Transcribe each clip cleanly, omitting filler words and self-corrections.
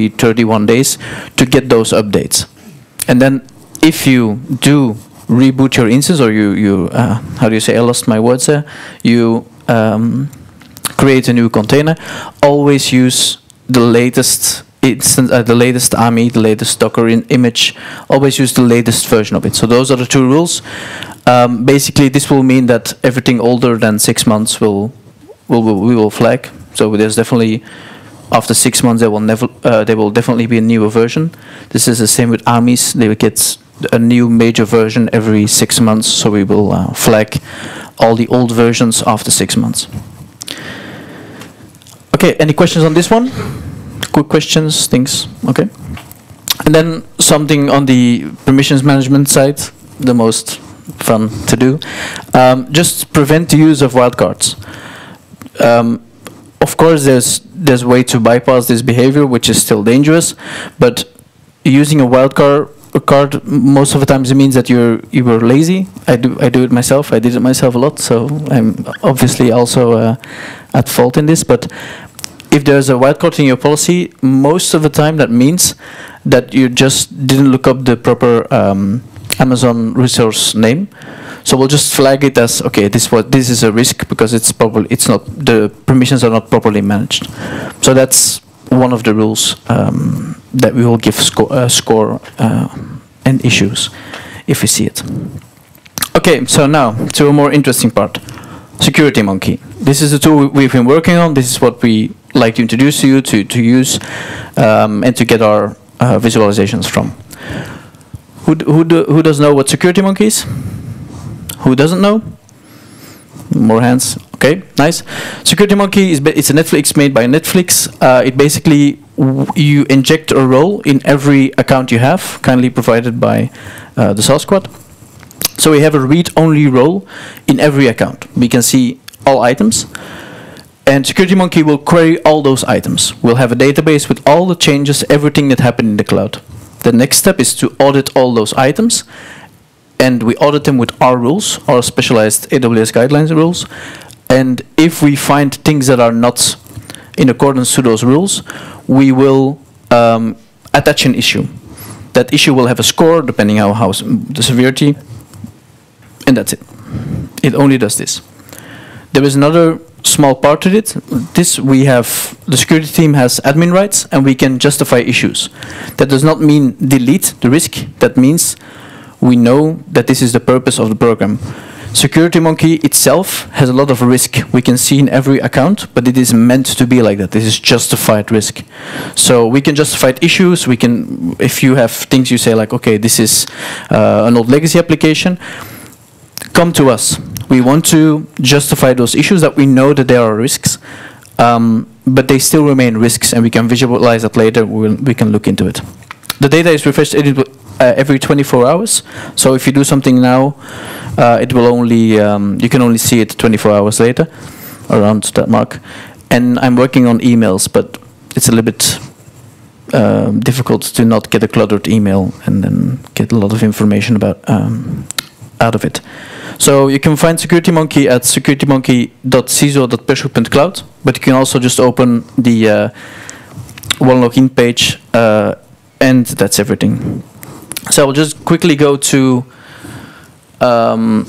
31 days to get those updates. And then if you do reboot your instance, or you how do you say, I lost my words there, you create a new container, always use the latest instance, the latest AMI, the latest Docker image, always use the latest version of it. So those are the two rules. Basically, this will mean that everything older than 6 months we will flag. So there's definitely, after 6 months, there will definitely be a newer version. This is the same with AMIs. They will get a new major version every 6 months. So we will flag all the old versions after 6 months. Okay, any questions on this one? Quick questions, things, okay. And then something on the permissions management side, the most fun to do. Just prevent the use of wildcards. Of course, there's way to bypass this behavior, which is still dangerous, but using a wildcard most of the times it means that you were lazy. I do it myself. I did it myself a lot, so I'm obviously also at fault in this. But if there's a wildcard in your policy, most of the time that means that you just didn't look up the proper Amazon resource name. So we'll just flag it as, okay, this is a risk because the permissions are not properly managed. So that's one of the rules that we will give score and issues if we see it. Okay, so now to a more interesting part. Security Monkey. This is the tool we've been working on. This is what we like to introduce to you to use and to get our visualizations from. Who does know what Security Monkey is? Who doesn't know? More hands. Okay, nice. Security Monkey it's a Netflix made by Netflix. It basically you inject a role in every account you have, kindly provided by the Source Squad. So we have a read-only role in every account. We can see all items, and Security Monkey will query all those items. We'll have a database with all the changes, everything that happened in the cloud. The next step is to audit all those items, and we audit them with our rules, our specialized AWS guidelines rules. And if we find things that are not in accordance to those rules, we will attach an issue. That issue will have a score, depending on how the severity, and that's it. It only does this. There is another small part to it. The security team has admin rights, and we can justify issues. That does not mean delete the risk. That means we know that this is the purpose of the program. Security Monkey itself has a lot of risk we can see in every account, but it is meant to be like that. This is justified risk. So we can justify issues. We can, if you have things you say like, okay, this is an old legacy application, come to us. We want to justify those issues that we know that there are risks, but they still remain risks, and we can visualize that later. We can look into it. The data is refreshed every 24 hours. So if you do something now, it will only you can only see it 24 hours later, around that mark. And I'm working on emails, but it's a little bit difficult to not get a cluttered email and then get a lot of information about out of it. So you can find Security Monkey at securitymonkey.ciso.pressure.cloud, but you can also just open the one login page, and that's everything. So I'll just quickly go to the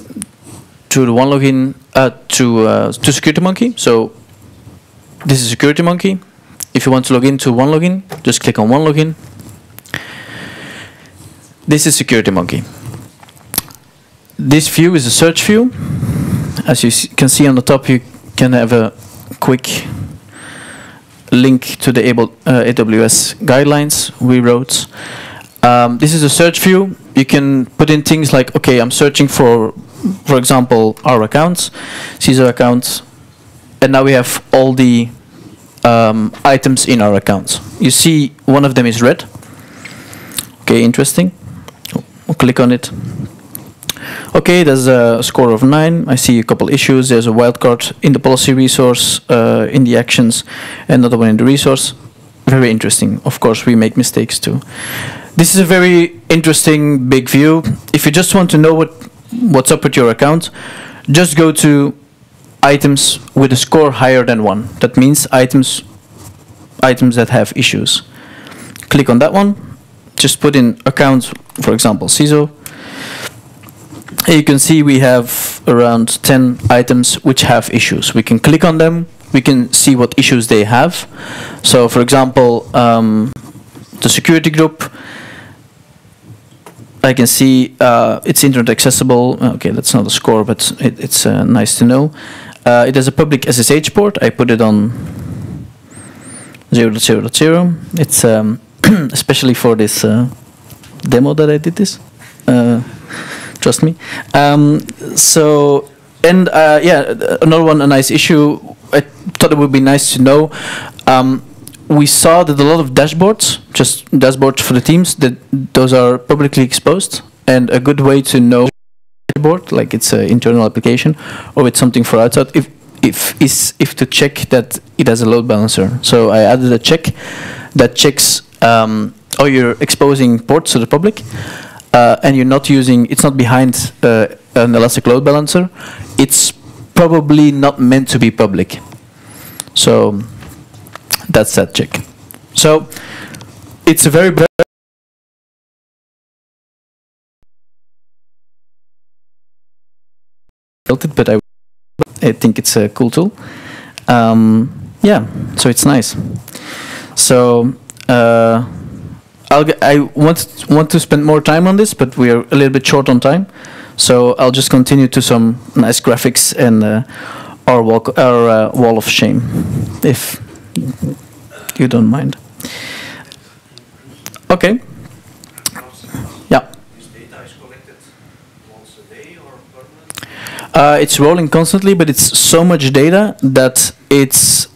one login to Security Monkey. So this is Security Monkey. If you want to log into one login, just click on one login. This is Security Monkey. This view is a search view. As you can see on the top, you can have a quick link to the AWS guidelines we wrote. This is a search view. You can put in things like, okay, I'm searching for example, our accounts, CISO accounts, and now we have all the items in our accounts. You see one of them is red. Okay, interesting. We'll click on it. Okay, there's a score of 9. I see a couple issues. There's a wildcard in the policy resource, in the actions, another one in the resource. Very interesting. Of course, we make mistakes too. This is a very interesting big view. If you just want to know what's up with your account, just go to items with a score higher than 1. That means items that have issues. click on that one. Just put in account, for example, CISO. And you can see we have around 10 items which have issues. We can click on them. We can see what issues they have. So, for example, the security group, I can see it's internet accessible. Okay, that's not a score, but it's nice to know. It has a public SSH port. I put it on 0.0.0. It's especially for this demo that I did this. Trust me. So, and yeah, another one, a nice issue. I thought it would be nice to know. We saw that a lot of dashboards, just dashboards for the teams, that those are publicly exposed, and a good way to know dashboard, like it's an internal application, or it's something for outside, if to check that it has a load balancer. So I added a check that checks, oh, you're exposing ports to the public, and you're not using, it's not behind an elastic load balancer. It's probably not meant to be public. So that's that check. So it's a very but I think it's a cool tool. Yeah, so it's nice. So I want to spend more time on this, but we are a little bit short on time. So I'll just continue to some nice graphics and our wall of shame, if you don't mind. Okay. Yeah. This data is collected once a day or permanently? It's rolling constantly, but it's so much data that it's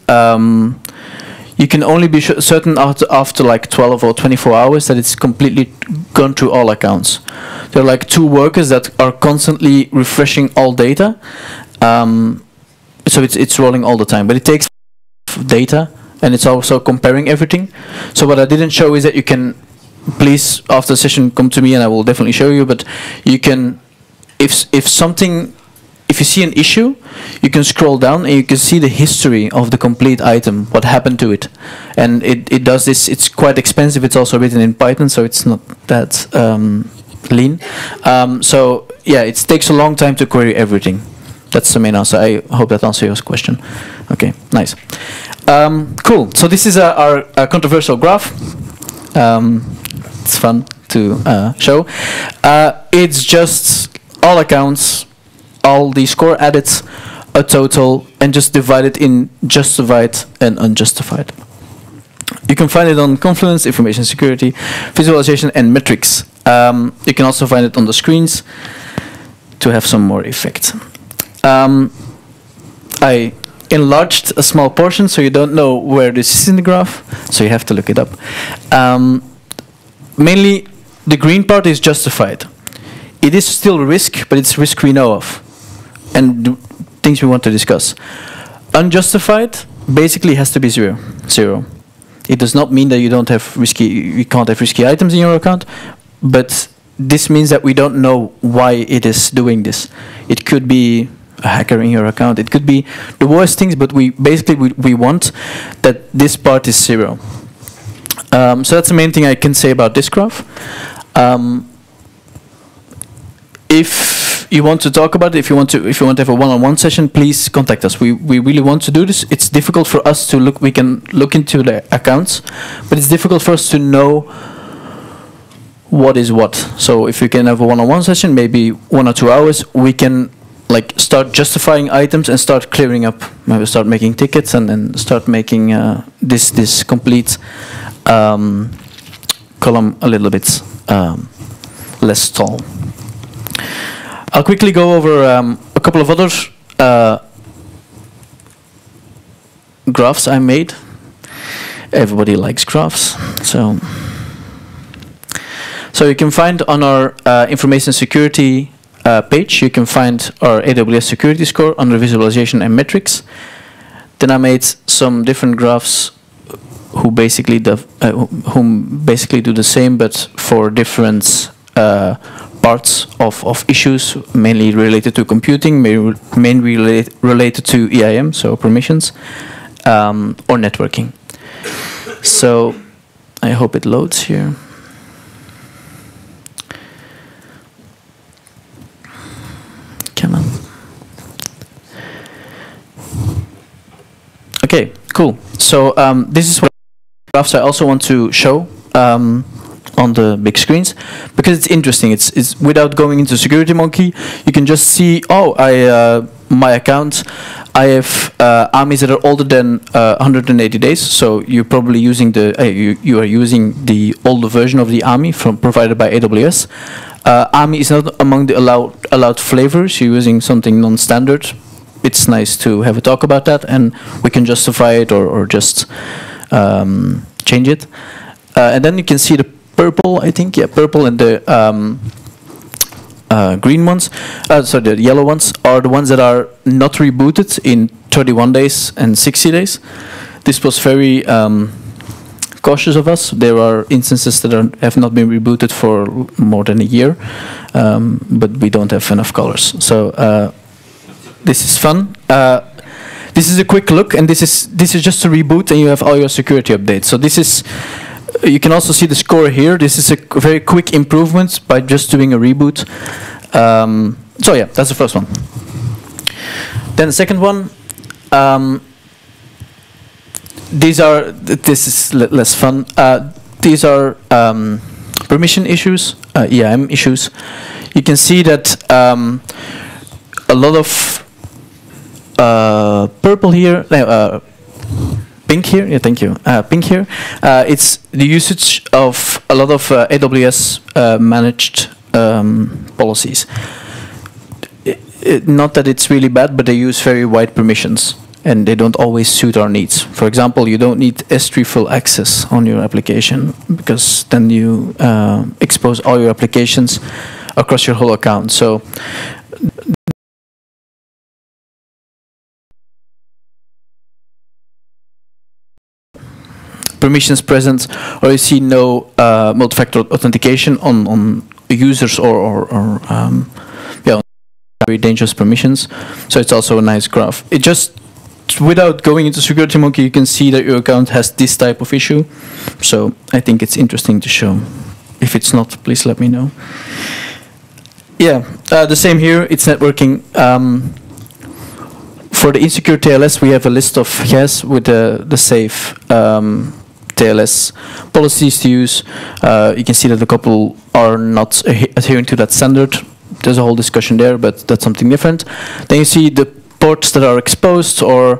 you can only be certain after like 12 or 24 hours that it's completely gone through all accounts. There are like 2 workers that are constantly refreshing all data. So it's rolling all the time, but it takes data, and it's also comparing everything. So what I didn't show is that you can, please after the session come to me and I will definitely show you, but you can, if you see an issue, you can scroll down and you can see the history of the complete item, what happened to it. And it does this, it's quite expensive, it's also written in Python, so it's not that lean. So yeah, it takes a long time to query everything. That's the main answer. I hope that answers your question. Okay, nice. Cool, so this is our controversial graph. It's fun to show. It's just all accounts, all the score added, a total, and just divided in justified and unjustified. You can find it on Confluence, Information Security, Visualization, and Metrics. You can also find it on the screens to have some more effect. I enlarged a small portion so you don't know where this is in the graph, so you have to look it up. Mainly, the green part is justified. It is still risk, but it's risk we know of, and things we want to discuss. Unjustified basically has to be zero. It does not mean that you don't have you can't have risky items in your account, but this means that we don't know why it is doing this. It could be a hacker in your account. It could be the worst things, but we want that this part is zero. So that's the main thing I can say about this graph. If you want to talk about it, if you want to have a one-on-one session, please contact us. We really want to do this. It's difficult for us to look. We can look into the accounts, but it's difficult for us to know what is what. So if we can have a one-on-one session, maybe 1 or 2 hours, we can like start justifying items and start clearing up. Maybe start making tickets and then start making this complete column a little bit less tall. I'll quickly go over a couple of other graphs I made. Everybody likes graphs, so you can find on our information security page, you can find our AWS security score under visualization and metrics. Then I made some different graphs who basically do the same, but for different parts of issues, mainly related to computing, mainly related to EIM, so permissions, or networking. So I hope it loads here. Come on. Okay, cool. So this is what graphs I also want to show on the big screens because it's interesting. It's without going into SecurityMonkey, you can just see. Oh, my account. I have armies that are older than 180 days. So you're probably using the you are using the older version of the army provided by AWS. Army is not among the allowed flavors. You're using something non-standard. It's nice to have a talk about that, and we can justify it or just change it. And then you can see the purple, I think, yeah, purple and the green ones, sorry, the yellow ones are the ones that are not rebooted in 31 days and 60 days. This was very cautious of us. There are instances that have not been rebooted for more than a year, but we don't have enough colors. So this is fun. This is a quick look, and this is just a reboot, and you have all your security updates. So this is. You can also see the score here. This is a very quick improvement by just doing a reboot. So yeah, that's the first one. Then the second one. This is less fun. These are permission issues, EIM issues. You can see that a lot of purple here. Pink here, yeah, thank you. Pink here, it's the usage of a lot of AWS managed policies. Not that it's really bad, but they use very wide permissions, and they don't always suit our needs. For example, you don't need S3 full access on your application, because then you expose all your applications across your whole account. So permissions present, or you see no multi-factor authentication on users or yeah, very dangerous permissions. So it's also a nice graph. It just, without going into SecurityMonkey, you can see that your account has this type of issue. So I think it's interesting to show. If it's not, please let me know. Yeah, the same here. It's networking. For the insecure TLS, we have a list of yes with the safe TLS policies to use. You can see that a couple are not adhering to that standard. There's a whole discussion there, but that's something different. Then you see the ports that are exposed or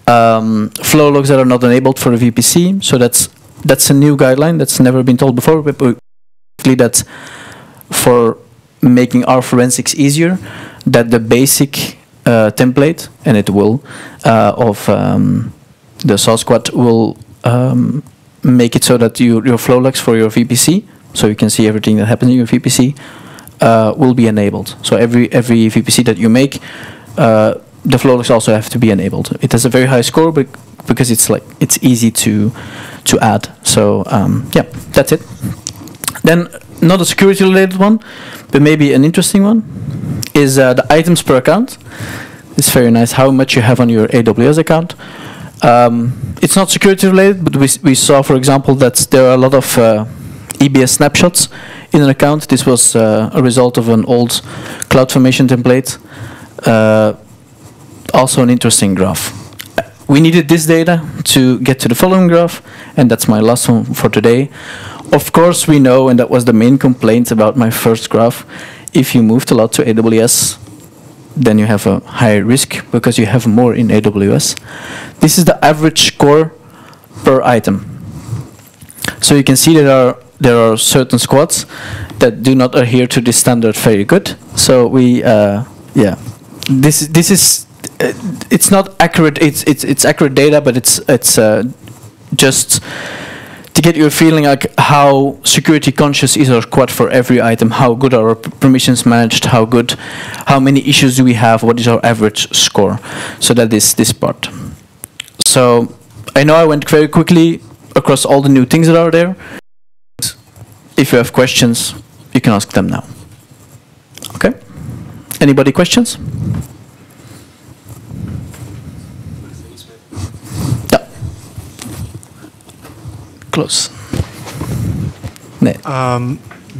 flow logs that are not enabled for the VPC. So that's a new guideline that's never been told before. But basically, that's for making our forensics easier. That the basic template, and it will, of the SAL squad will make it so that your flow logs for your VPC, so you can see everything that happens in your VPC, will be enabled. So every VPC that you make, the flow logs also have to be enabled. It has a very high score, but because it's easy to add. So yeah, that's it. Then not a security related one, but maybe an interesting one is the items per account. It's very nice how much you have on your AWS account. It's not security related, but we saw, for example, that there are a lot of EBS snapshots in an account. This was a result of an old CloudFormation template. Also an interesting graph. We needed this data to get to the following graph, and that's my last one for today. Of course, we know, and that was the main complaint about my first graph, if you moved a lot to AWS, then you have a higher risk because you have more in AWS. This is the average score per item. So you can see that there are certain squads that do not adhere to this standard very good. So we, yeah, this is it's not accurate. It's accurate data, but it's just to get you a feeling like how security conscious is our squad for every item, how good are our permissions managed, how many issues do we have, what is our average score. So that is this part. So I know I went very quickly across all the new things that are there. If you have questions, you can ask them now. Okay? Anybody questions? Yeah. Close.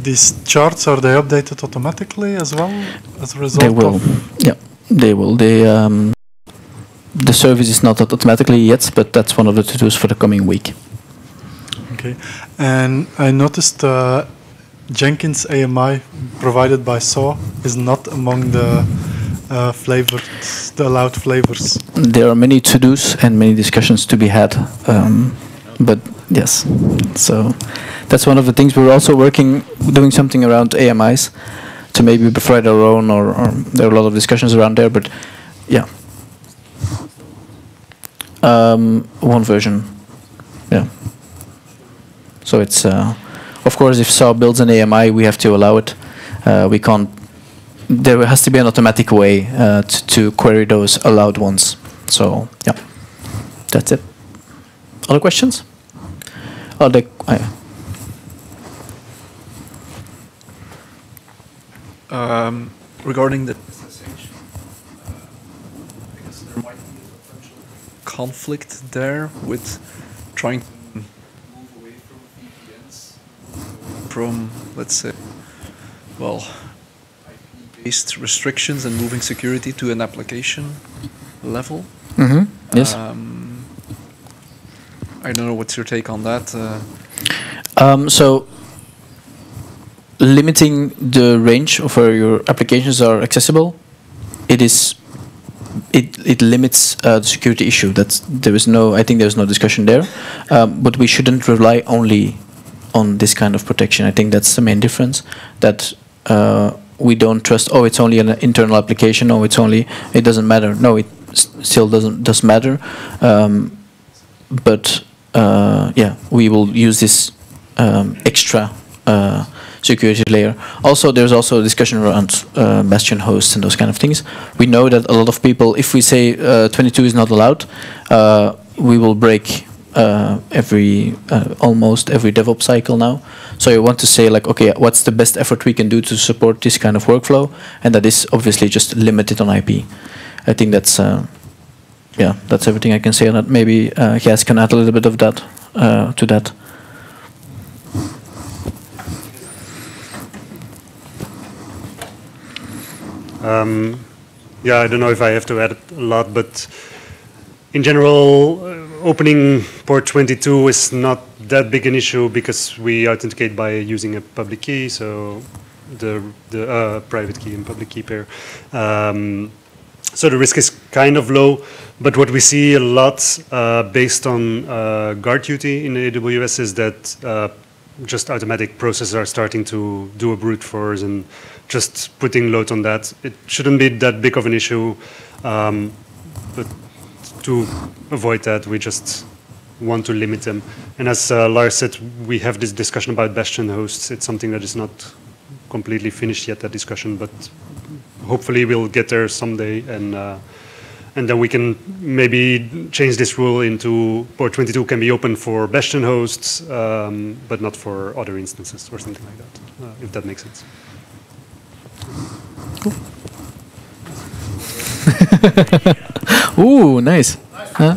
These charts, are they updated automatically as well as a result? They will. Yeah, they will. The service is not automatically yet, but that's one of the to-dos for the coming week. Okay. And I noticed Jenkins AMI provided by SAW is not among the the allowed flavors. There are many to-dos and many discussions to be had, but yes. So that's one of the things. We're also doing something around AMIs to maybe provide our own, or there are a lot of discussions around there, but yeah. One version, yeah. So it's, of course, if SAW builds an AMI, we have to allow it. We can't. There has to be an automatic way to query those allowed ones. So yeah, that's it. Other questions? Regarding the SSH, because there might be a potential conflict there with trying to move away from VPNs, from, let's say, well, IP-based restrictions and moving security to an application level. Mm-hmm. Yes. I don't know what's your take on that. So limiting the range of where your applications are accessible, it limits the security issue. I think there's no discussion there. But we shouldn't rely only on this kind of protection. I think that's the main difference. That we don't trust. Oh, it's only an internal application. Oh, it doesn't matter. No, it still does matter. But yeah, we will use this extra security layer. Also, there's also a discussion around bastion hosts and those kind of things. We know that a lot of people, if we say 22 is not allowed, we will break almost every DevOps cycle now. So you want to say like, okay, what's the best effort we can do to support this kind of workflow? And that is obviously just limited on IP. I think that's yeah, that's everything I can say on that. Maybe Gijs can add a little bit of that to that. Yeah, I don't know if I have to add a lot, but in general, opening port 22 is not that big an issue because we authenticate by using a public key, so the private key and public key pair. So the risk is kind of low, but what we see a lot based on guard duty in AWS is that just automatic processes are starting to do a brute force and just putting load on that. It shouldn't be that big of an issue, but to avoid that, we just want to limit them. And as Lars said, we have this discussion about bastion hosts. It's something that is not completely finished yet, that discussion, but hopefully we'll get there someday, and then we can maybe change this rule into port 22 can be open for bastion hosts, but not for other instances or something like that, if that makes sense. Cool. Ooh, nice. Huh?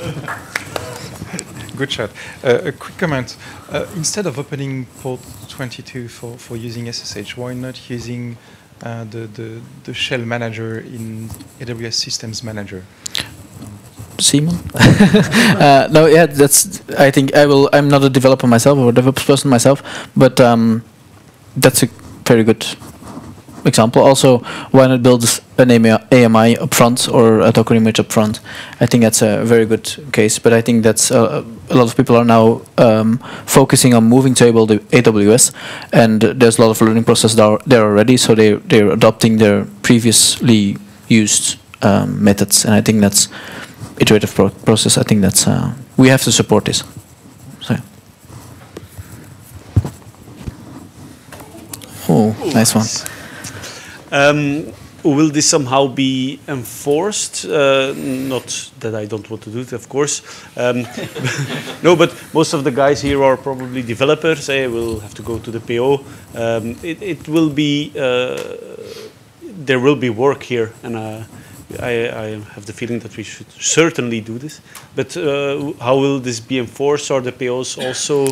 Good shot. A quick comment. Instead of opening port 22 for using SSH, why not using the shell manager in AWS Systems Manager? Simon? No, yeah, I think I'm not a developer myself or a DevOps person myself, but that's a very good example. Also, why not build an AMI upfront or a Docker image upfront? I think that's a very good case, but I think that's a lot of people are now focusing on moving to AWS, and there's a lot of learning process there already, so they're adopting their previously used methods, and I think that's iterative process. I think that's we have to support this. So. Oh, nice one. Will this somehow be enforced? Not that I don't want to do it, of course. No, but most of the guys here are probably developers. We'll have to go to the PO. It will be, there will be work here, and I have the feeling that we should certainly do this. But how will this be enforced? Are the POs also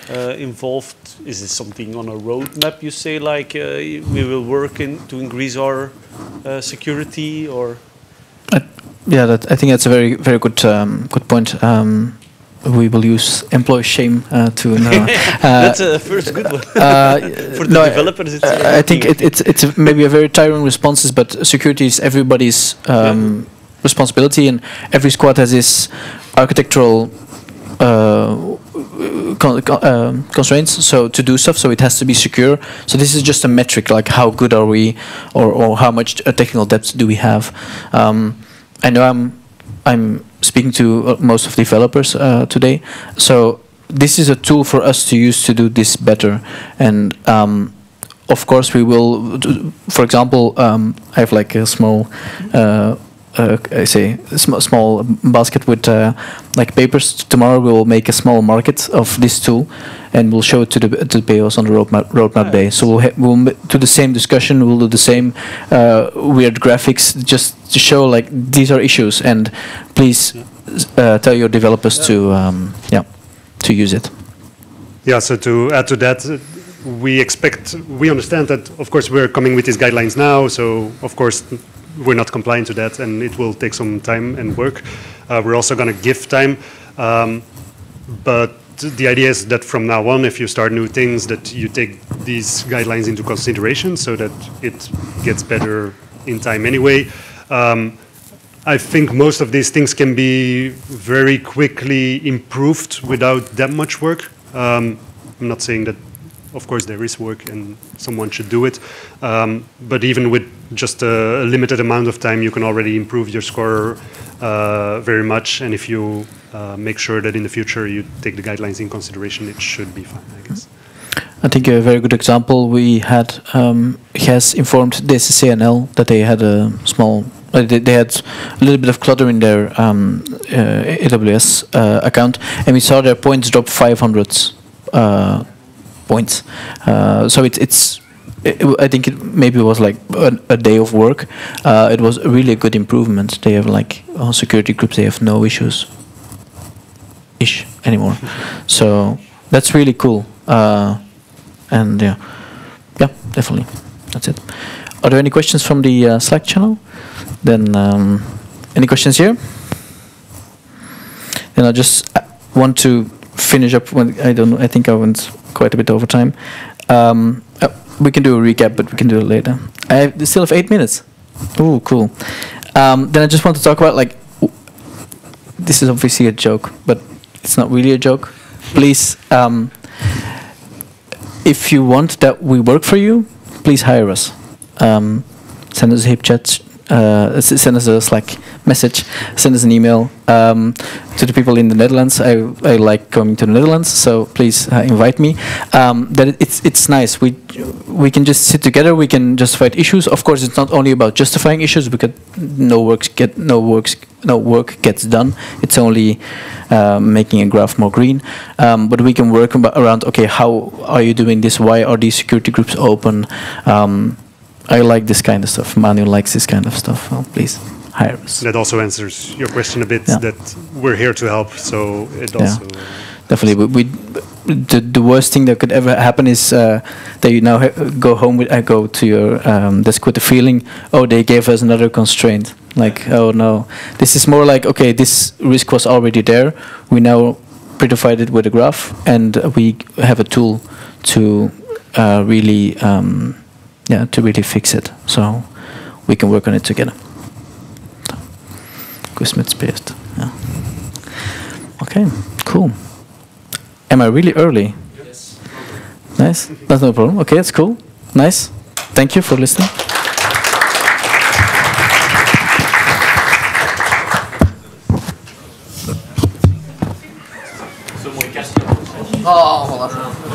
involved? Is this something on a roadmap? You say like we will work to increase our security, or? Yeah, I think that's a very good good point. We will use employee shame to. That's a first good one. For the developers, I think it's maybe a very tiring response, but security is everybody's responsibility, and every squad has its architectural constraints, so to do stuff, so it has to be secure. So this is just a metric, like how good are we, or how much technical depth do we have. I know I'm speaking to most of the developers today, so this is a tool for us to use to do this better. And of course we will for example, I have like a small small basket with like papers. Tomorrow we will make a small market of this tool, and we'll show it to the POs on the roadmap day. So we'll do the same discussion. We'll do the same weird graphics just to show like these are issues, and please tell your developers to use it. Yeah. So to add to that, we understand that of course we're coming with these guidelines now. So of course, we're not compliant to that, and it will take some time and work. We're also going to give time, but the idea is that from now on, if you start new things, that you take these guidelines into consideration so that it gets better in time anyway. I think most of these things can be very quickly improved without that much work. I'm not saying that, of course, there is work and someone should do it, but even with just a limited amount of time, you can already improve your score very much. And if you make sure that in the future you take the guidelines in consideration, it should be fine, I guess. I think a very good example we had has informed DSCNL that they had a small. They had a little bit of clutter in their AWS account, and we saw their points drop 500 points. So I think maybe it was like a day of work. It was really a good improvement. They have like on security groups, they have no issues anymore. So that's really cool. And yeah, definitely. That's it. Are there any questions from the Slack channel? Then any questions here? Then I just want to finish up. I think I went quite a bit over time. We can do a recap, but we can do it later. I still have 8 minutes. Oh, cool. Then I just want to talk about like this is obviously a joke, but it's not really a joke. Please, if you want that we work for you, please hire us. Send us a hip chat. Send us a Slack message. Send us an email to the people in the Netherlands. I like coming to the Netherlands, so please invite me. That it's nice. We can just sit together. We can justify issues. Of course, it's not only about justifying issues because no work gets done. It's only making a graph more green. But we can work around. Okay, how are you doing this? Why are these security groups open? I like this kind of stuff. Manu likes this kind of stuff. Well, please hire us. That also answers your question a bit. Yeah. That we're here to help. So it also definitely. The worst thing that could ever happen is that you now go home go to your desk with the feeling, oh, they gave us another constraint. Like, oh no, this is more like, okay, this risk was already there. We now prettified it with a graph, and we have a tool to really. To really fix it, so we can work on it together. Quizmets-based. Yeah. Okay, cool. Am I really early? Yes. Nice. That's no problem. Okay, that's cool. Nice. Thank you for listening. Oh, voilà.